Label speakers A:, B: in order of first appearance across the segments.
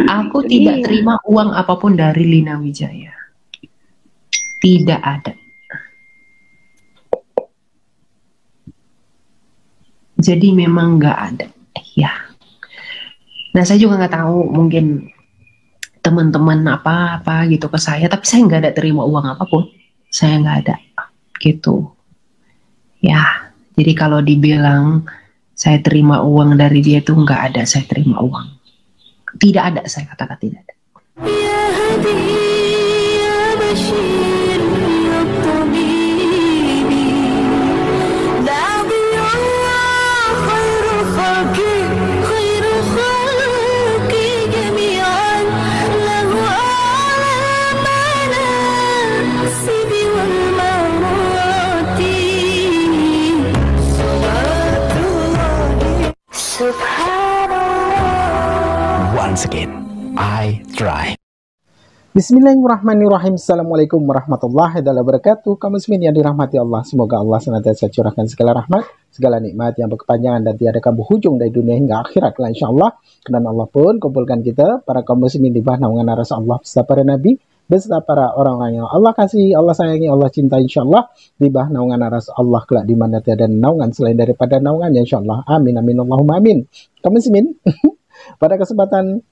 A: Aku tidak terima uang apapun dari Lina Wijaya. Tidak ada. Jadi memang nggak ada. Ya. Nah saya juga nggak tahu, mungkin teman-teman apa gitu ke saya, tapi saya nggak ada terima uang apapun. Saya nggak ada. Gitu. Ya. Jadi kalau dibilang saya terima uang dari dia, itu nggak ada saya terima uang. Tidak ada, saya katakan tidak ada.
B: Once again, I try.
C: Bismillahirrahmanirrahim. Assalamualaikum warahmatullahi wabarakatuh. Kaum muslimin yang dirahmati Allah, semoga Allah senantiasa curahkan segala rahmat, segala nikmat yang berkepanjangan dan tiada berhujung dari dunia hingga akhirat, insyaallah. Dan Allah pun kumpulkan kita para kaum muslimin di bawah naungan Rasul Allah beserta para nabi, beserta para orang-orang yang Allah kasih, Allah sayangi, Allah cintai, insyaallah, di bawah naungan Rasul Allah kelak di mana tiada naungan selain daripada naungannya, insyaallah. Amin amin Allahumma amin. Kaum muslimin, pada kesempatan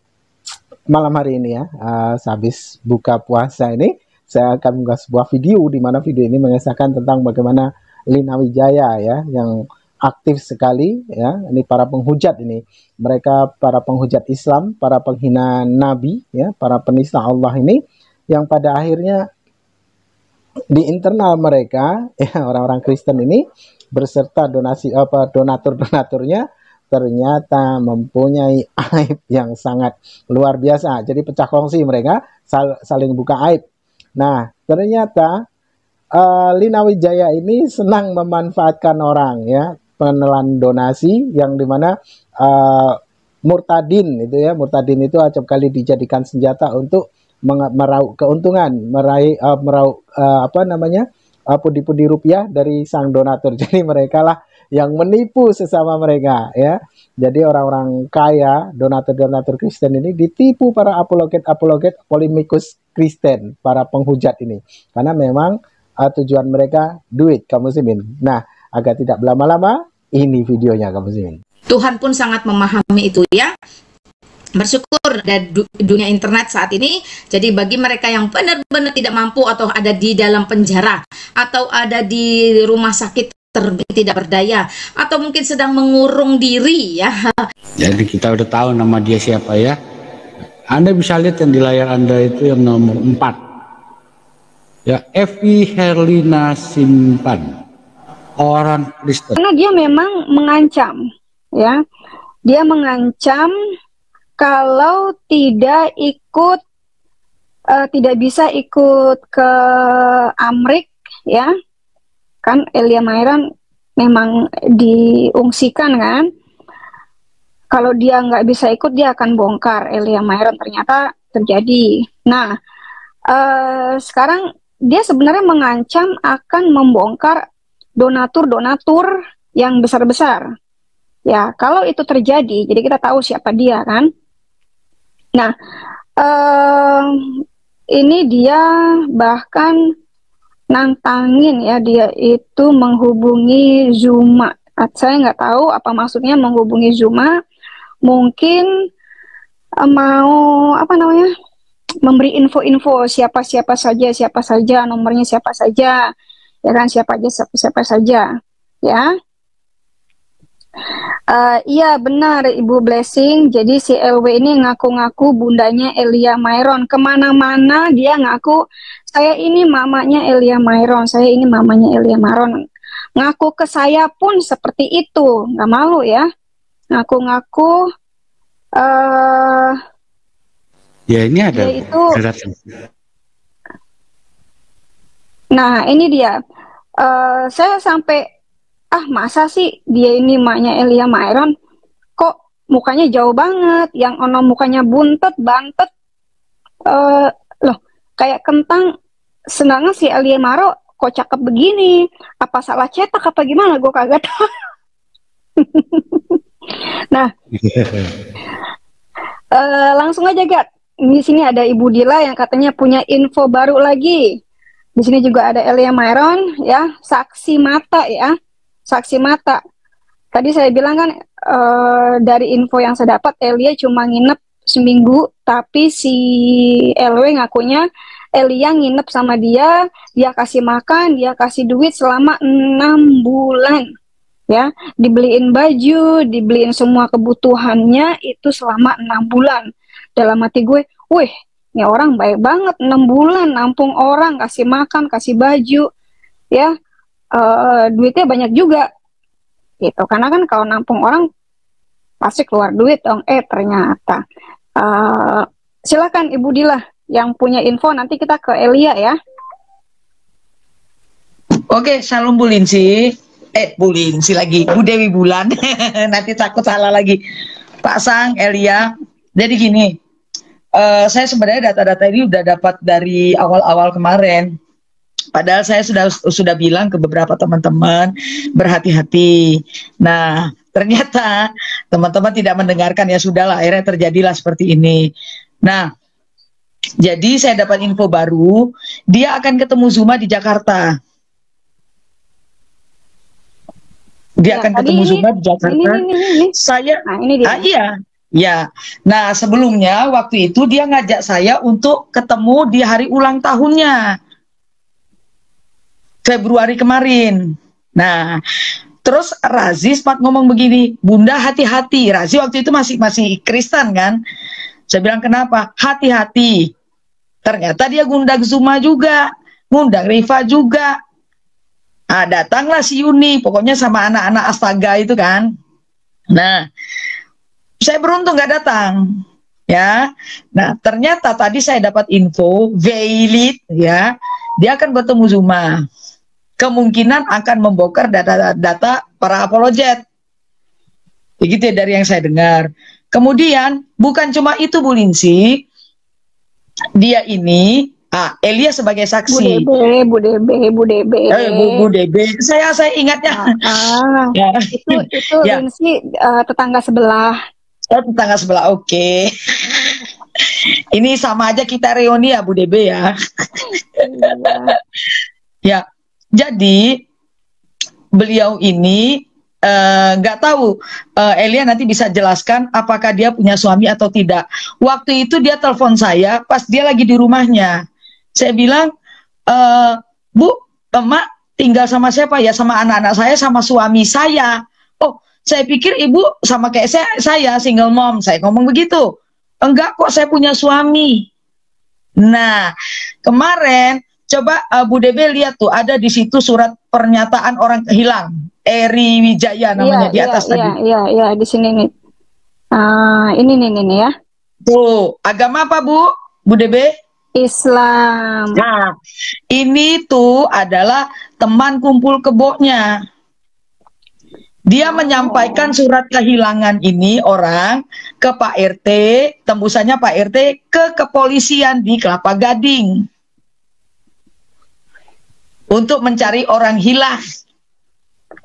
C: malam hari ini ya, sehabis buka puasa ini, saya akan mengunggah sebuah video di mana video ini mengisahkan tentang bagaimana Lina Wijaya ya, yang aktif sekali ya, ini para penghujat ini, mereka para penghujat Islam, para penghina Nabi ya, para penista Allah ini, yang pada akhirnya di internal mereka ya, orang-orang Kristen ini berserta donatur-donaturnya ternyata mempunyai aib yang sangat luar biasa. Jadi pecah kongsi mereka, saling buka aib. Nah, ternyata Lina Wijaya ini senang memanfaatkan orang ya, penelan donasi yang dimana murtadin itu ya, murtadin itu acap kali dijadikan senjata untuk meraup keuntungan, meraup pundi-pundi rupiah dari sang donatur. Jadi mereka lah yang menipu sesama mereka ya. Jadi orang-orang kaya, donatur-donatur Kristen ini ditipu para apologet polemikus Kristen, para penghujat ini. Karena memang tujuan mereka duit, kaum muslimin. Nah, agar tidak berlama-lama, ini videonya, kaum muslimin.
D: Tuhan pun sangat memahami itu ya. Bersyukur ada dunia internet saat ini. Jadi bagi mereka yang benar-benar tidak mampu atau ada di dalam penjara atau ada di rumah sakit tidak berdaya atau mungkin sedang mengurung diri ya.
E: Jadi kita udah tahu nama dia siapa ya. Anda bisa lihat yang di layar Anda itu yang nomor 4. Ya, Evi Herlina Simpan. Orang Kristen.
F: Karena dia memang mengancam ya. Dia mengancam kalau tidak ikut tidak bisa ikut ke Amrik ya. Kan Elia Mayron memang diungsikan kan, kalau dia nggak bisa ikut dia akan bongkar Elia Mayron, ternyata terjadi. Nah sekarang dia sebenarnya mengancam akan membongkar donatur-donatur yang besar-besar ya. Kalau itu terjadi, jadi kita tahu siapa dia kan. Nah ini dia bahkan nantangin ya, dia itu menghubungi Zuma. Saya nggak tahu apa maksudnya menghubungi Zuma. Mungkin mau memberi info-info siapa saja, nomornya siapa saja, ya kan, siapa saja ya. Iya benar Ibu Blessing. Jadi si LW ini ngaku-ngaku bundanya Elia Mayron. Kemana-mana dia ngaku, saya ini mamanya Elia Mayron, saya ini mamanya Elia Mayron. Ngaku ke saya pun seperti itu, nggak malu ya. Ngaku-ngaku.
E: Ya ini ada.
F: Itu, nah ini dia. Saya sampai masa sih dia ini maknya Elia Mayron, kok mukanya jauh banget, yang ono mukanya buntet, bantet, loh kayak kentang. Sedangkan si Elia Mayron kok cakep begini, apa salah cetak apa gimana, gue kagak tahu. Nah Langsung aja Gat. Di sini ada Ibu Dila yang katanya punya info baru lagi. Di sini juga ada Elia Myron ya, saksi mata ya. Saksi mata. Tadi saya bilang kan dari info yang saya dapat Elia cuma nginep seminggu, tapi si LW ngakunya Elia nginep sama dia kasih makan, dia kasih duit selama 6 bulan. Ya, dibeliin baju, dibeliin semua kebutuhannya itu selama 6 bulan. Dalam hati gue, wih, ini orang baik banget, 6 bulan nampung orang, kasih makan, kasih baju, ya, duitnya banyak juga, gitu. Karena kan kalau nampung orang pasti keluar duit dong. Ternyata, silakan Ibu Dila yang punya info, nanti kita ke Elia ya.
G: Oke, Shalom Bu Linsi. Bu Linsi lagi, Bu Dewi Bulan. Nanti takut salah lagi. Pak Sang, Elia. Jadi gini, saya sebenarnya data-data ini udah dapat dari awal-awal kemarin. Padahal saya sudah bilang ke beberapa teman-teman berhati-hati. Nah, ternyata teman-teman tidak mendengarkan, ya sudahlah, akhirnya terjadilah seperti ini. Nah, jadi saya dapat info baru, dia akan ketemu Zuma di Jakarta. Dia akan ketemu Zuma di Jakarta.
F: Ini.
G: Saya,
F: nah, ini dia.
G: iya. Ya, nah sebelumnya waktu itu dia ngajak saya untuk ketemu di hari ulang tahunnya, Februari kemarin. Nah, terus Razi sempat ngomong begini, Bunda hati-hati. Razi waktu itu masih Kristen kan. Saya bilang kenapa? Hati-hati. Ternyata dia ngundang Zuma juga, ngundang Rifa juga. Datanglah si Yuni, pokoknya sama anak-anak Astaga itu kan. Nah, saya beruntung nggak datang, ya. Nah, ternyata tadi saya dapat info, Veilit, ya, dia akan bertemu Zuma. Kemungkinan akan membongkar data-data para apologet. Begitu ya dari yang saya dengar. Kemudian, bukan cuma itu Bu Linsi, dia ini, Elia sebagai saksi.
F: Bu DB.
G: Bu DB. Saya ingatnya.
F: Ya. Itu
G: ya.
F: Linsi tetangga sebelah.
G: Tetangga sebelah, oke. Ini sama aja kita reuni ya Bu DB ya. Ya, jadi beliau ini nggak tahu, Elia nanti bisa jelaskan apakah dia punya suami atau tidak. Waktu itu dia telepon saya pas dia lagi di rumahnya. Saya bilang, Bu, Emak tinggal sama siapa? Ya sama anak-anak saya, sama suami saya. Oh, saya pikir ibu sama kayak saya single mom. Saya ngomong begitu. Enggak kok, saya punya suami. Nah, kemarin coba Bu DB lihat tuh, ada di situ surat pernyataan orang hilang. Eri Wijaya namanya di atas tadi.
F: Iya, di sini nih. Ini nih ya.
G: Tuh, agama apa Bu DB?
F: Islam.
G: Nah, ini tuh adalah teman kumpul keboknya. Dia menyampaikan surat kehilangan ini orang ke Pak RT, tembusannya Pak RT ke kepolisian di Kelapa Gading untuk mencari orang hilang.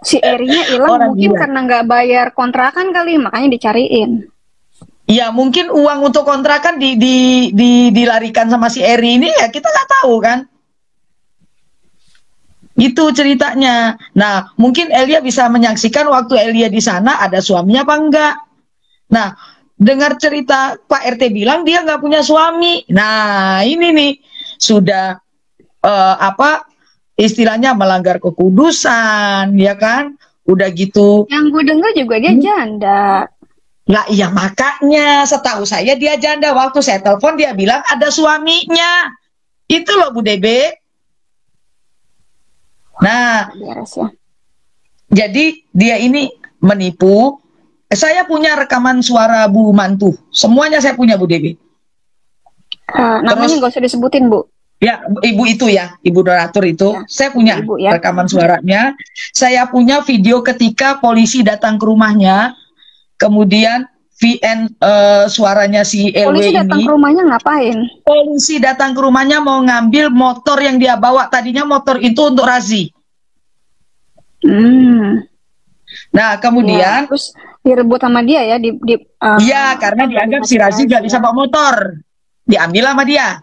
F: Si Erinya hilang mungkin karena nggak bayar kontrakan kali, makanya dicariin.
G: Ya mungkin uang untuk kontrakan dilarikan sama si Eri ini, ya kita nggak tahu kan. Gitu ceritanya. Nah, mungkin Elia bisa menyaksikan waktu Elia di sana ada suaminya apa enggak. Nah, dengar cerita Pak RT bilang dia nggak punya suami. Nah, ini nih sudah istilahnya melanggar kekudusan, ya kan? Udah gitu.
F: Yang gue dengar juga dia janda.
G: Lah iya, makanya setahu saya dia janda. Waktu saya telepon dia bilang ada suaminya. Itu loh Bu DB. Nah, jadi dia ini menipu. Saya punya rekaman suara Bu Mantu. Semuanya saya punya Bu Dewi.
F: Namanya nggak usah disebutin Bu.
G: Ya, Ibu itu ya, Ibu donatur itu. Ya, saya punya Ibu, ya, rekaman suaranya. Saya punya video ketika polisi datang ke rumahnya. Kemudian VN suaranya si LW ini. Polisi
F: datang ke rumahnya ngapain?
G: Polisi datang ke rumahnya mau ngambil motor yang dia bawa. Tadinya motor itu untuk Razi. Nah, kemudian
F: ya, terus direbut sama dia ya
G: Iya, karena dianggap si Razi nggak bisa bawa motor, diambil sama dia.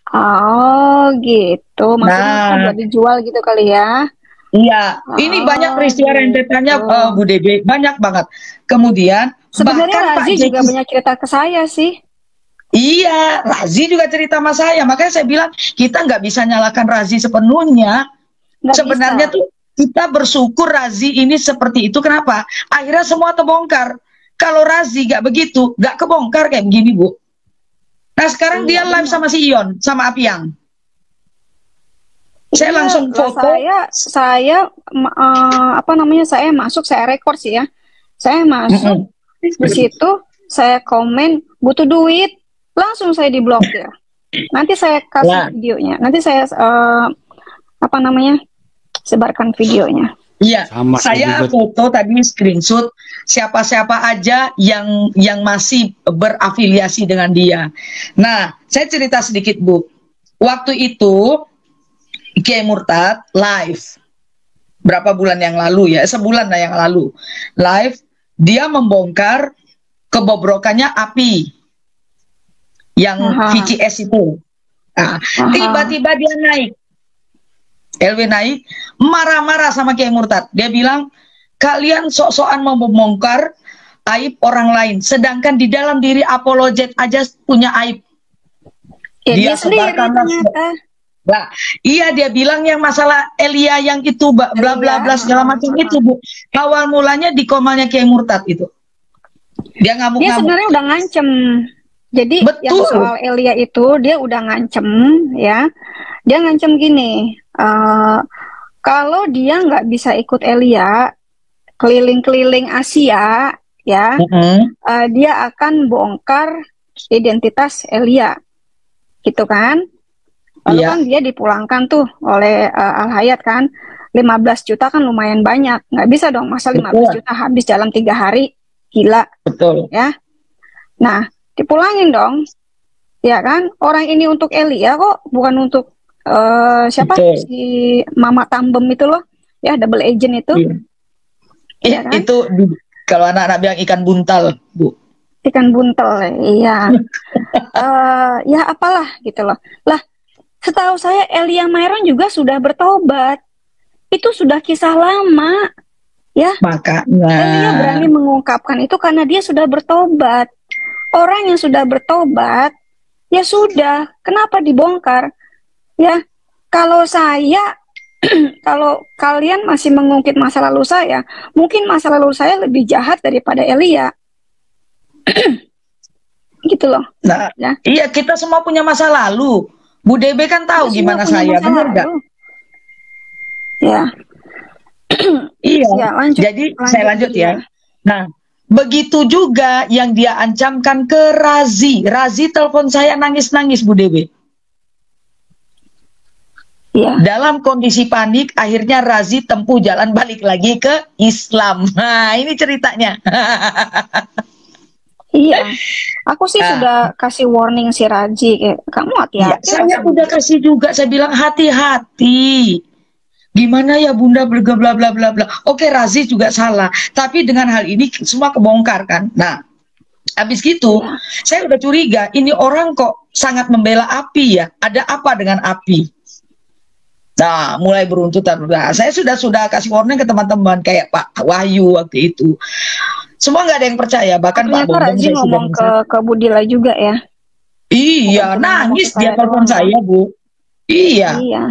F: Oh gitu, maksudnya
G: Nah,
F: buat dijual gitu kali ya.
G: iya, ini banyak peristiwa rentetannya,
F: gitu.
G: Bu Debe, banyak banget. Kemudian
F: Sebenarnya
G: bahkan Pak
F: Razi juga
G: Jeki,
F: banyak cerita ke saya sih.
G: iya, Razi juga cerita sama saya. Makanya saya bilang kita nggak bisa nyalakan Razi sepenuhnya.
F: Nggak
G: Sebenarnya
F: bisa.
G: tuh kita bersyukur Razi ini seperti itu. Kenapa? Akhirnya semua terbongkar. Kalau Razi nggak begitu, nggak kebongkar kayak begini, Bu. Nah sekarang dia
F: Iya,
G: live
F: benar.
G: sama si Ion, sama Apiang. Saya
F: Iya,
G: langsung
F: lah
G: foto.
F: saya apa namanya, saya masuk, saya rekor sih ya. Saya masuk di situ, saya komen butuh duit, langsung saya diblokir. Nanti saya
G: Lah.
F: kasih videonya. Nanti saya apa namanya, sebarkan videonya.
G: Iya,
E: Sama,
G: saya
E: saya juga.
G: foto tadi screenshot siapa-siapa aja yang masih berafiliasi dengan dia. Nah, saya cerita sedikit, Bu. Waktu itu Kiai Murtad live berapa bulan yang lalu ya, sebulan lah yang lalu. Live, dia membongkar kebobrokannya api yang
F: Aha.
G: VCS itu. Nah,
F: Aha.
G: tiba-tiba dia naik. LW naik, marah-marah sama Kiai Murtad. Dia bilang, kalian sok-sokan mau membongkar aib orang lain, sedangkan di dalam diri apologet aja punya aib.
F: Ya,
G: Dia
F: dia sendiri
G: sebarkan
F: ternyata.
G: Nah, iya dia bilang yang masalah Elia yang itu bla bla bla segala macam itu, Bu. Awal mulanya di komalnya Kiai Murtad itu. Dia
F: Dia
G: ngamuk-ngamuk.
F: sebenarnya udah ngancem. Jadi yang
G: Betul.
F: soal Elia itu dia udah ngancem ya. Dia ngancem gini, kalau dia nggak bisa ikut Elia keliling-keliling Asia ya, dia akan bongkar identitas Elia, gitu kan? Lalu
G: Iya.
F: kan dia dipulangkan tuh oleh Al Hayat kan, 15 juta kan lumayan banyak, nggak bisa dong masa 15
G: Betul.
F: juta habis dalam 3 hari, gila
G: Betul.
F: ya. Nah dipulangin dong, ya kan? Orang ini untuk Elia kok, bukan untuk siapa
G: Betul.
F: si Mama Tambem itu loh, ya double agent itu.
G: Iya.
F: Iya kan?
G: Itu kalau anak-anak bilang ikan buntal, Bu.
F: Ikan buntel, iya. Ya apalah gitu loh. Lah, setahu saya Elia Myron juga sudah bertobat. Itu sudah kisah lama, ya. Elia berani
G: Makanya.
F: mengungkapkan itu karena dia sudah bertobat. Orang yang sudah bertobat, ya sudah. Kenapa dibongkar? Ya, kalau saya, kalau kalian masih mengungkit masa lalu saya, mungkin masa lalu saya lebih jahat daripada Elia. Gitu loh.
G: Nah,
F: Ya.
G: iya kita semua punya masa lalu. Bu Debe kan tahu
F: Kita
G: gimana
F: semua punya
G: saya,
F: masa
G: benar nggak?
F: lalu. Ya,
G: Iya.
F: ya lanjut.
G: Jadi saya lanjut ya.
F: Iya.
G: Nah, begitu juga yang dia ancamkan ke Razi. Razi telepon saya nangis-nangis, Bu Debe.
F: Iya.
G: Dalam kondisi panik, akhirnya Razi tempuh jalan balik lagi ke Islam. Nah, ini ceritanya.
F: Iya. Aku sih sudah kasih warning si Raji, kayak, kamu
G: Iya,
F: hati-hati.
G: saya
F: lah."
G: udah kasih juga, saya bilang hati-hati. Gimana ya Bunda bla bla bla bla bla. Oke, Razi juga salah, tapi dengan hal ini semua kebongkar kan. Nah, habis gitu,
F: Iya.
G: saya udah curiga, ini orang kok sangat membela api ya. Ada apa dengan api? Nah, mulai beruntutan. Nah, saya sudah kasih warning ke teman-teman kayak Pak Wahyu waktu itu. Semua nggak ada yang percaya, bahkan Pak
F: Ternyata
G: Bambang
F: Raji
G: saya sudah
F: ngomong ke Budila juga ya.
G: Iya,
F: Bukan cuma
G: nangis
F: ngomong ke
G: dia
F: saya
G: telepon
F: doang.
G: saya, Bu. Iya,
F: Iya.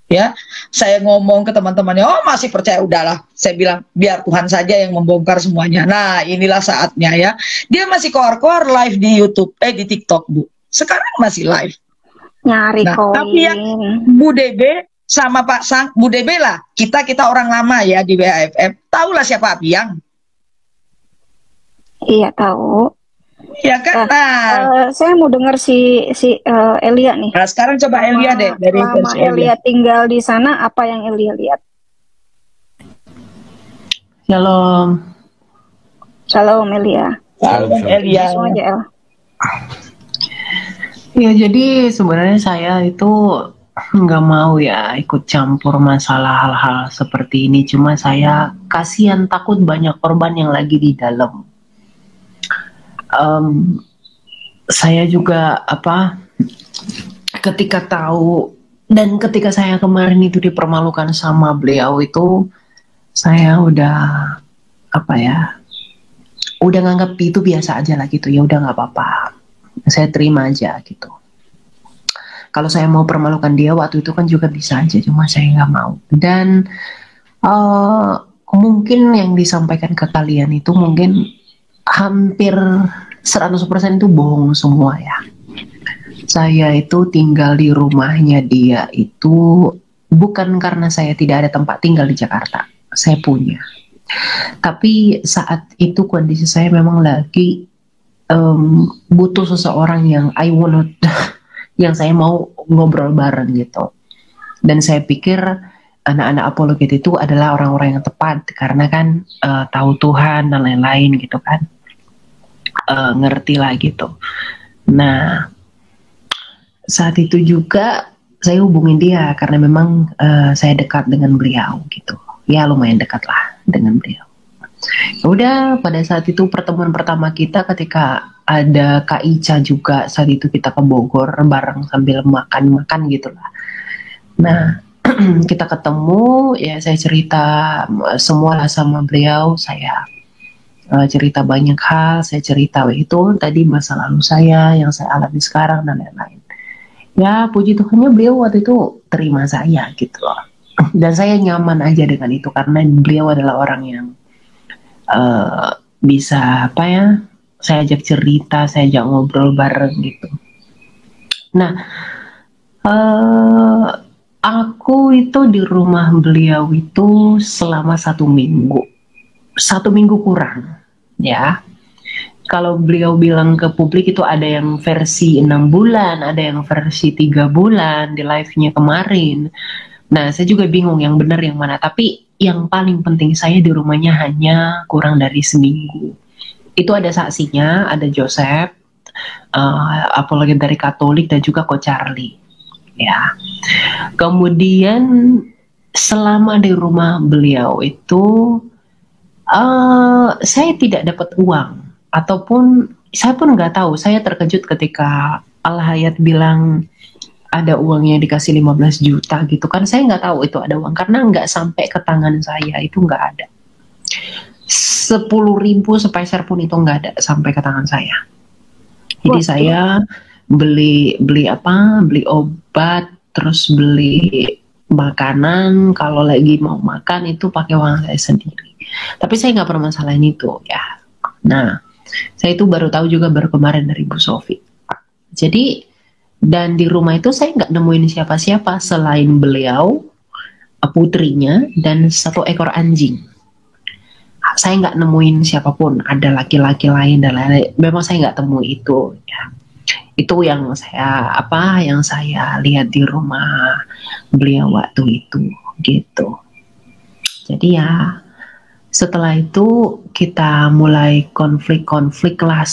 G: ya. Saya ngomong ke teman-temannya, oh masih percaya, udahlah. Saya bilang, biar Tuhan saja yang membongkar semuanya. Nah, inilah saatnya ya. Dia masih koar-koar live di YouTube, di TikTok, Bu. Sekarang masih live.
F: Nyari
G: Nah,
F: koin.
G: tapi yang Bu Debe sama Pak Sang, Bu Debe lah, kita orang lama ya di BHFF, tahulah siapa Apiang.
F: Iya tahu.
G: Ya kan? Nah,
F: Saya mau dengar si Elia nih.
G: nah sekarang coba Elia deh dari
F: Selama
G: versi Elia.
F: Elia tinggal di sana, apa yang Elia lihat?
A: Shalom.
F: Shalom Elia.
G: Salam Elia.
F: Langsung aja El.
A: Ya jadi sebenarnya saya itu nggak mau ya ikut campur masalah hal-hal seperti ini. Cuma saya kasihan, takut banyak korban yang lagi di dalam. Saya juga ketika tahu dan ketika saya kemarin itu dipermalukan sama beliau itu, saya udah udah nganggap itu biasa aja lah gitu. Ya udah nggak apa-apa, saya terima aja gitu. Kalau saya mau permalukan dia waktu itu kan juga bisa aja, cuma saya nggak mau. Dan mungkin yang disampaikan ke kalian itu mungkin hampir 100% itu bohong semua ya. Saya itu tinggal di rumahnya dia itu bukan karena saya tidak ada tempat tinggal di Jakarta. Saya punya. Tapi saat itu kondisi saya memang lagi butuh seseorang yang yang saya mau ngobrol bareng gitu. Dan saya pikir anak-anak apologet itu adalah orang-orang yang tepat karena kan tahu Tuhan dan lain-lain gitu kan, ngerti lah gitu. Nah saat itu juga saya hubungin dia karena memang saya dekat dengan beliau gitu, ya lumayan dekat lah dengan beliau. Udah pada saat itu pertemuan pertama kita ketika ada Kak Ica juga, saat itu kita ke Bogor bareng sambil makan-makan gitu lah. Nah kita ketemu ya, saya cerita semua lah sama beliau, saya cerita banyak hal, saya cerita itu tadi masa lalu saya yang saya alami sekarang dan lain-lain. Ya puji Tuhannya beliau waktu itu terima saya gitu loh. Dan saya nyaman aja dengan itu karena beliau adalah orang yang bisa saya ajak cerita, saya ajak ngobrol bareng gitu. Nah aku itu di rumah beliau itu selama 1 minggu, 1 minggu kurang ya. Kalau beliau bilang ke publik itu ada yang versi 6 bulan, ada yang versi 3 bulan di live-nya kemarin. Nah saya juga bingung yang benar yang mana, tapi yang paling penting saya di rumahnya hanya kurang dari seminggu. Itu ada saksinya, ada Joseph, apologet dari Katolik, dan juga Ko Charlie ya. Kemudian selama di rumah beliau itu saya tidak dapat uang, ataupun saya pun nggak tahu. Saya terkejut ketika Al-Hayat bilang ada uangnya dikasih 15 juta gitu kan. Saya nggak tahu itu ada uang karena nggak sampai ke tangan saya, itu nggak ada. 10.000 sepeser pun itu nggak ada sampai ke tangan saya. Jadi saya beli obat, terus beli makanan, kalau lagi mau makan itu pakai uang saya sendiri. Tapi saya nggak permasalahin itu ya. Nah saya itu baru tahu juga baru kemarin dari Bu Sofi. Jadi dan di rumah itu saya nggak nemuin siapa-siapa selain beliau, putrinya, dan 1 ekor anjing. Saya nggak nemuin siapapun, ada laki-laki lain dan lain-lain. Memang saya nggak temu itu. Ya. Itu yang saya lihat di rumah beliau waktu itu, gitu. Jadi ya setelah itu kita mulai konflik lah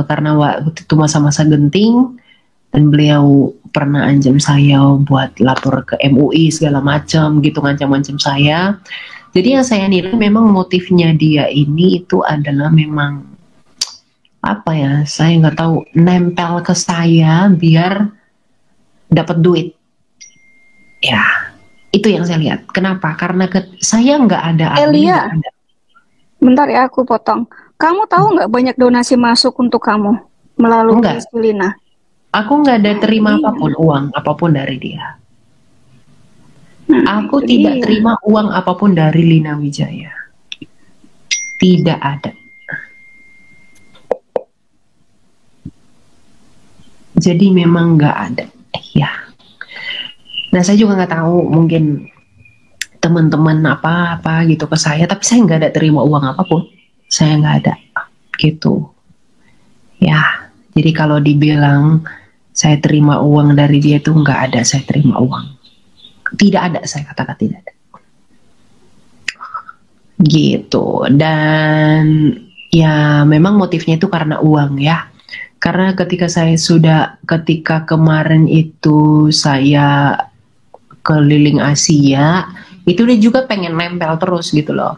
A: karena waktu itu masa-masa genting. Dan beliau pernah ancam saya buat lapor ke MUI segala macam gitu, ngancam-ngancam saya. Jadi yang saya nilai memang motifnya dia ini itu adalah memang saya nggak tahu, nempel ke saya biar dapat duit. Ya itu yang saya lihat. Kenapa? Karena saya nggak ada.
F: Elia, bentar ya aku potong. Kamu tahu nggak banyak donasi masuk untuk kamu melalui Lina?
A: Aku nggak ada terima uang apapun dari dia. Aku tidak terima uang apapun dari Lina Wijaya. Tidak ada. Jadi memang nggak ada. Ya. Nah saya juga nggak tahu, mungkin teman-teman apa gitu ke saya, tapi saya nggak ada terima uang apapun. Saya nggak ada. Gitu. Ya. Jadi kalau dibilang saya terima uang dari dia itu nggak ada, saya terima uang. Tidak ada, saya katakan tidak ada. Gitu. Dan ya memang motifnya itu karena uang ya. Karena ketika kemarin itu saya keliling Asia, itu dia juga pengen nempel terus gitu loh,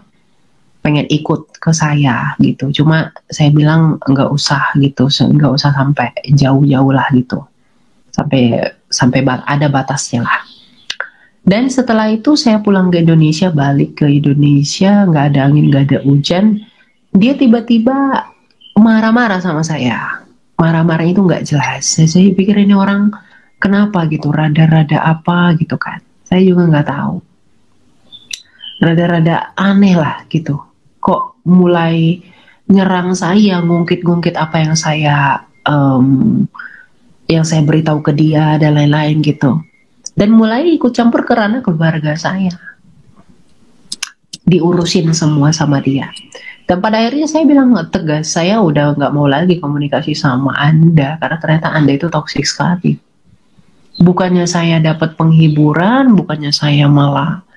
A: pengen ikut ke saya gitu. Cuma saya bilang nggak usah gitu, nggak usah sampai jauh-jauh lah gitu, sampai ada batasnya lah. Dan setelah itu saya pulang ke Indonesia, balik ke Indonesia, nggak ada angin, nggak ada hujan. Dia tiba-tiba marah-marah sama saya. Marah-marahnya itu nggak jelas. Saya pikir ini orang kenapa gitu, rada-rada apa gitu kan. Saya juga nggak tahu. Rada-rada aneh lah gitu. Kok mulai nyerang saya, ngungkit-ngungkit apa yang saya beritahu ke dia dan lain-lain gitu. Dan mulai ikut campur ke ranah keluarga saya, diurusin semua sama dia. Dan pada akhirnya saya bilang tegas, saya udah nggak mau lagi komunikasi sama Anda karena ternyata Anda itu toksik sekali. Bukannya saya dapat penghiburan, bukannya saya malah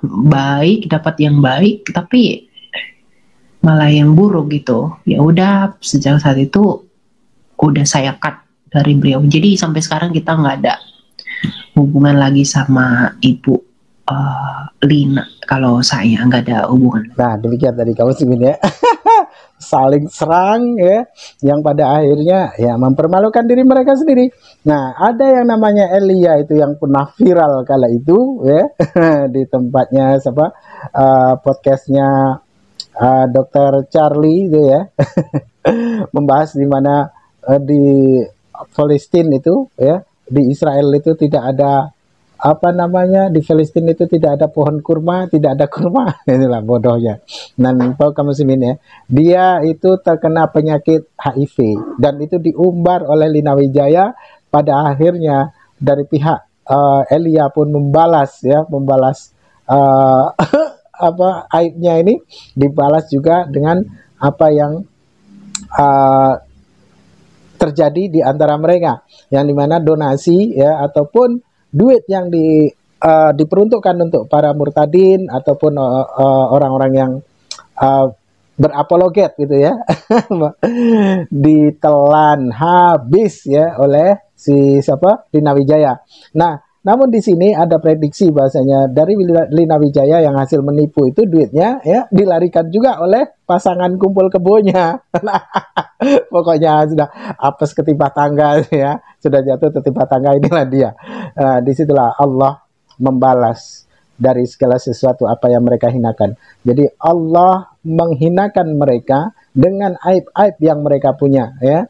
A: baik, dapat yang baik, tapi malah yang buruk gitu. Ya udah, sejak saat itu udah saya cut dari beliau. Jadi sampai sekarang kita nggak ada hubungan lagi sama Ibu Lina. Kalau saya nggak ada hubungan.
C: Nah, demikian tadi kamu sih ya. Saling serang ya, yang pada akhirnya ya mempermalukan diri mereka sendiri. Nah, ada yang namanya Elia itu yang pernah viral kala itu ya di tempatnya podcastnya Dr. Charlie itu ya. Membahas di mana di Palestina itu ya, di Israel itu tidak ada di Palestina itu tidak ada pohon kurma, tidak ada kurma. Inilah bodohnya. Dan tahu kamu sih ya, dia itu terkena penyakit HIV dan itu diumbar oleh Lina Wijaya. Pada akhirnya dari pihak Elia pun membalas aibnya ini, dibalas juga dengan apa yang terjadi di antara mereka, yang dimana donasi ya ataupun duit yang diperuntukkan untuk para murtadin ataupun orang-orang yang berapologet gitu ya ditelan habis ya oleh Lina Wijaya. Nah, namun di sini ada prediksi bahasanya dari Lina Wijaya yang hasil menipu itu duitnya ya dilarikan juga oleh pasangan kumpul kebonya. Pokoknya sudah apes ketimpa tangga ya, sudah jatuh ketimpa tangga, inilah dia. Disitulah Allah membalas dari segala sesuatu apa yang mereka hinakan. Jadi Allah menghinakan mereka dengan aib-aib yang mereka punya ya.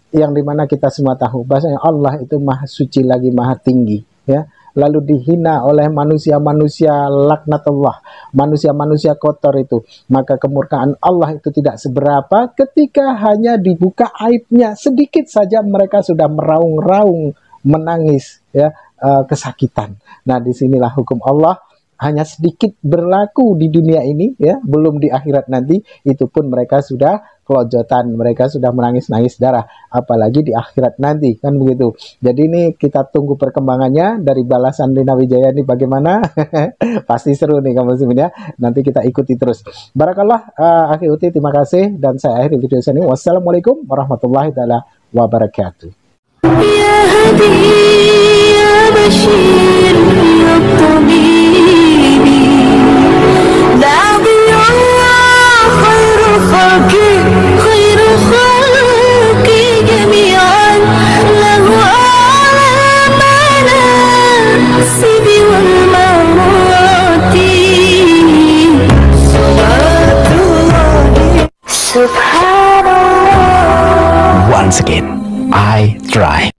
C: Yang dimana kita semua tahu bahasanya Allah itu maha suci lagi maha tinggi ya, lalu dihina oleh manusia-manusia laknatullah, manusia-manusia kotor itu, maka kemurkaan Allah itu tidak seberapa ketika hanya dibuka aibnya sedikit saja mereka sudah meraung-raung menangis ya, kesakitan. Nah, disinilah hukum Allah hanya sedikit berlaku di dunia ini ya, belum di akhirat nanti itu pun mereka sudah kelojotan, mereka sudah menangis-nangis darah, apalagi di akhirat nanti kan begitu. Jadi ini kita tunggu perkembangannya dari balasan Lina Wijaya ini bagaimana. Pasti seru nih kamu ya, nanti kita ikuti terus. Barakallah, Akhi Uti, terima kasih dan saya akhiri video ini. Wassalamualaikum warahmatullahi wabarakatuh. Ya Hadi, ya Bashir, ya Tabibi, Nabiyullah khairul khalqi, khairul khalqi jami'an, lahu alamana sibi wal mawati, subhanallah.
B: Once again, I try.